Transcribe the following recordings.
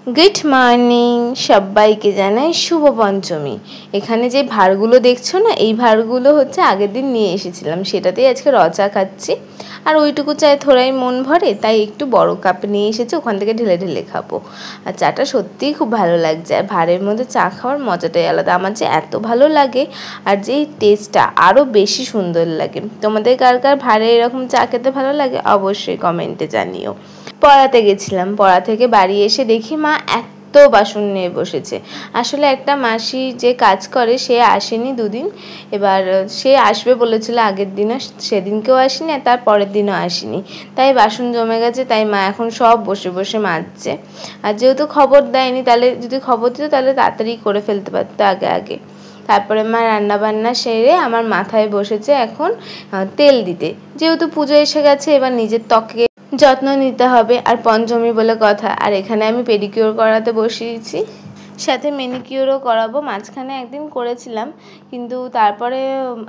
Good morning, সবাইকে জানাই শুভ পঞ্চমী। এখানে যে ভাঁড়গুলো দেখছো না, এই ভাঁড়গুলো হচ্ছে আগের দিন নিয়ে এসেছিলাম, সেটাতেই আজকে চা খাচ্ছি। আর ওইটুকু চায় থোড়াই মন ভরে, তাই একটু বড় কাপ নিয়ে এসেছি, ওখান থেকে ঢেলে ঢেলে খাবো। আর চাটা সত্যিই খুব ভালো লাগছে, আর ভাঁড়ের মধ্যে চা খাওয়ার মজাটাই আলাদা। আমার যে এত ভালো লাগে, আর যেই টেস্টটা আরও বেশি সুন্দর লাগে। তোমাদের কার কার ভাঁড়ে এরকম চা খেতে ভালো লাগে অবশ্যই কমেন্টে জানিও। পড়াতে গেছিলাম, পড়া থেকে বাড়ি এসে দেখি মা এত বাসন নিয়ে বসেছে। আসলে একটা মাসি যে কাজ করে সে আসেনি দুদিন, এবার সে আসবে বলেছিল আগের দিনও, সেদিনকেও আসেনি আর তার পরের দিনও আসেনি, তাই বাসন জমে গেছে। তাই মা এখন সব বসে বসে মাজছে। আর যেহেতু খবর দেয়নি, তাহলে যদি খবর দিত তাহলে তাড়াতাড়ি করে ফেলতে পারতো আগে আগে। তারপরে মা রান্নাবান্না সেরে আমার মাথায় বসেছে এখন তেল দিতে। যেহেতু পুজো এসে গেছে, এবার নিজের ত্বকে যত্ন নিতে হবে, আর পঞ্চমী বলে কথা। আর এখানে আমি পেডিকিওর করাতে বসিয়েছি, সাথে ম্যানিকিওরও করাবো। মাঝখানে একদিন করেছিলাম, কিন্তু তারপরে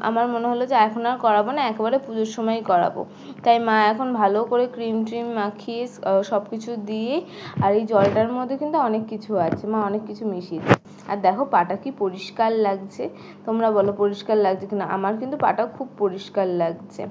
আমার মনে হলো যে এখন আর করাবো না, একেবারে পুজোর সময়ই করাবো। তাই মা এখন ভালো করে ক্রিম ট্রিম মাখিয়ে সব কিছু দিয়ে, আর এই জলটার মধ্যে কিন্তু অনেক কিছু আছে, মা অনেক কিছু মিশিয়েছে। আর দেখো পাটা কি পরিষ্কার লাগছে, তোমরা বলো পরিষ্কার লাগছে কিনা। আমার কিন্তু পাটা খুব পরিষ্কার লাগছে।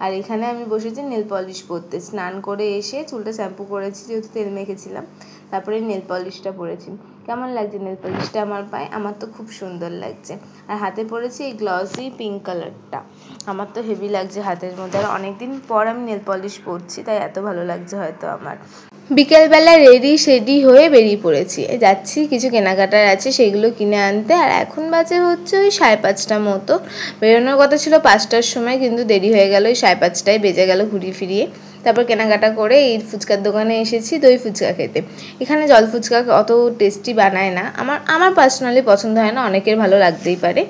আর এখানে আমি বসেছি নেল পলিশ পরতে। স্নান করে এসে চুলটা শ্যাম্পু করেছি, যেহেতু তেল মেখেছিলাম, তারপরে নেল পলিশটা পরেছি। কেমন লাগছে নেল পলিশটা আমার পায়ে? আমার তো খুব সুন্দর লাগছে। আর হাতে পরেছি এই গ্লসি পিঙ্ক কালারটা, আমার তো হেভি লাগছে হাতের মধ্যে। আর অনেকদিন পর আমি নেল পলিশ পরছি, তাই এত ভালো লাগছে হয়তো আমার। বিকেলবেলা রেডি হয়ে বেরিয়ে পড়েছি, যাচ্ছি কিছু কেনাকাটার আছে সেগুলো কিনে আনতে। আর এখন বাজে হচ্ছে ওই 5:30 মতো। বেরোনোর কথা ছিল 5টার সময়, কিন্তু দেরি হয়ে গেল, ওই 5:30 বেজে গেল ঘুরিয়ে ফিরিয়ে। তারপর কেনাকাটা করে এই ফুচকার দোকানে এসেছি দই ফুচকা খেতে। এখানে জল ফুচকা অত টেস্টি বানায় না, আমার পার্সোনালি পছন্দ হয় না, অনেকের ভালো লাগতেই পারে।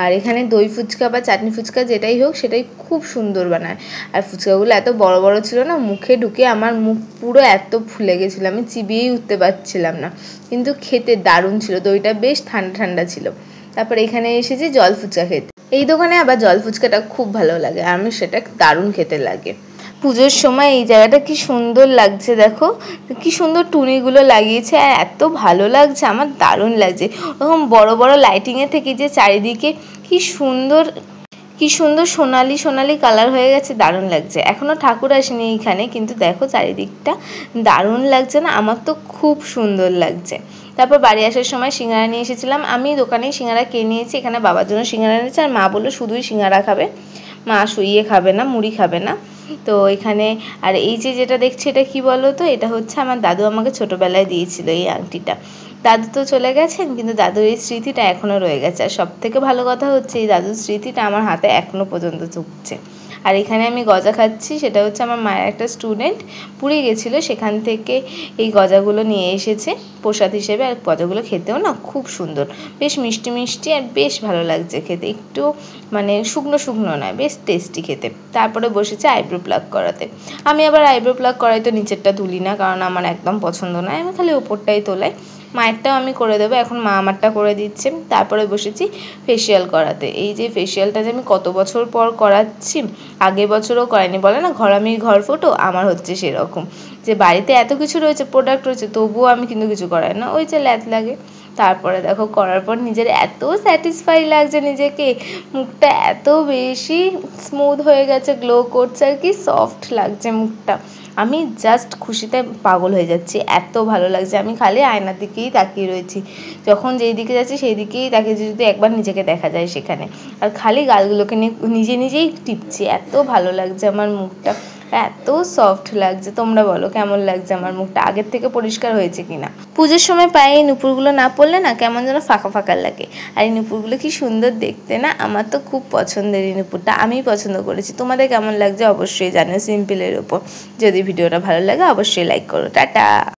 আর এখানে দই ফুচকা বা চাটনি ফুচকা যেটাই হোক সেটাই খুব সুন্দর বানায়। আর ফুচকাগুলো এত বড় বড় ছিল না, মুখে ঢুকে আমার মুখ পুরো এত ফুলে গেছিলো, আমি চিবিয়েই উঠতে পারছিলাম না, কিন্তু খেতে দারুণ ছিল। দইটা বেশ ঠান্ডা ঠান্ডা ছিল। তারপর এখানে এসেছি জল ফুচকা খেতে। এই দোকানে আবার জল ফুচকাটা খুব ভালো লাগে, আমি সেটা দারুণ খেতে লাগে। পুজোর সময় এই জায়গাটা কি সুন্দর লাগছে, দেখো কি সুন্দর টুনিগুলো লাগিয়েছে, আর এত ভালো লাগছে, আমার দারুণ লাগছে। ওরকম বড় বড় লাইটিংয়ের থেকে যে চারিদিকে কি সুন্দর সোনালি সোনালি কালার হয়ে গেছে, দারুণ লাগছে। এখনও ঠাকুর আসেনি এইখানে, কিন্তু দেখো চারিদিকটা দারুণ লাগছে না? আমার তো খুব সুন্দর লাগছে। তারপর বাড়ি আসার সময় সিঙ্গারা নিয়ে এসেছিলাম, আমি দোকানেই সিঙ্গারা কিনে নিয়েছি। এখানে বাবার জন্য সিঙ্গারা নিয়েছি, আর মা বললো শুধুই সিঙ্গারা খাবে, মা শুইয়ে খাবে না, মুড়ি খাবে না। তো এখানে আর এই যেটা দেখছি এটা কি বলো তো, এটা হচ্ছে আমার দাদু আমাকে ছোটোবেলায় দিয়েছিল এই আংটিটা। দাদু তো চলে গেছেন, কিন্তু দাদুর এই স্মৃতিটা এখনও রয়ে গেছে। আর সব থেকে ভালো কথা হচ্ছে এই দাদুর স্মৃতিটা আমার হাতে এখনও পর্যন্ত চুপছে। আর এখানে আমি গজা খাচ্ছি, সেটা হচ্ছে আমার মায়ের একটা স্টুডেন্ট পুরী গেছিলো, সেখান থেকে এই গজাগুলো নিয়ে এসেছে প্রসাদ হিসেবে। আর গজাগুলো খেতেও না খুব সুন্দর, বেশ মিষ্টি মিষ্টি, আর বেশ ভালো লাগছে খেতে, একটু মানে শুকনো শুকনো নয়, বেশ টেস্টি খেতে। তারপরে বসেছে আইব্রো প্লাগ করাতে। আমি আবার আইব্রো প্লাগ করাই তো নিচেরটা তুলি না, কারণ আমার একদম পছন্দ নয়, আমি খালি ওপরটাই তোলাই। মায়েরটাও আমি করে দেবো, এখন মা আমারটা করে দিচ্ছে। তারপরে বসেছি ফেসিয়াল করাতে। এই যে ফেসিয়ালটা যে আমি কত বছর পর করাচ্ছি, আগের বছরও করাইনি। বলে না ঘরামির ঘর ফোটো, আমার হচ্ছে সেরকম, যে বাড়িতে এত কিছু রয়েছে, প্রোডাক্ট রয়েছে, তবুও আমি কিন্তু কিছু করাই না, ওই যে ল্যাদ লাগে। তারপরে দেখো করার পর নিজের এত স্যাটিসফাই লাগছে নিজেকে, মুখটা এত বেশি স্মুথ হয়ে গেছে, গ্লো করছে, আর কি সফট লাগছে মুখটা। আমি জাস্ট খুশিতে পাগল হয়ে যাচ্ছি, এত ভালো লাগছে। আমি খালি আয়নার দিকেই তাকিয়ে রয়েছি, যখন যেই দিকে যাচ্ছি সেই দিকেই তাকিয়েছি, যদি একবার নিজেকে দেখা যায় সেখানে। আর খালি গালগুলোকে নিয়ে নিজেই টিপছি, এত ভালো লাগছে আমার মুখটা, এত সফট লাগছে। তোমরা বলো কেমন লাগছে আমার মুখটা, আগের থেকে পরিষ্কার হয়েছে কিনা। পুজোর সময় পায়ে এই নুপুরগুলো না পরলে না কেমন যেন ফাঁকা ফাঁকা লাগে। আর এই নুপুরগুলো কি সুন্দর দেখতে না, আমার তো খুব পছন্দের এই নুপুরটা, আমিই পছন্দ করেছি। তোমাদের কেমন লাগছে অবশ্যই জানিও সিম্পলের ওপর। যদি ভিডিওটা ভালো লাগে অবশ্যই লাইক করো। টাটা।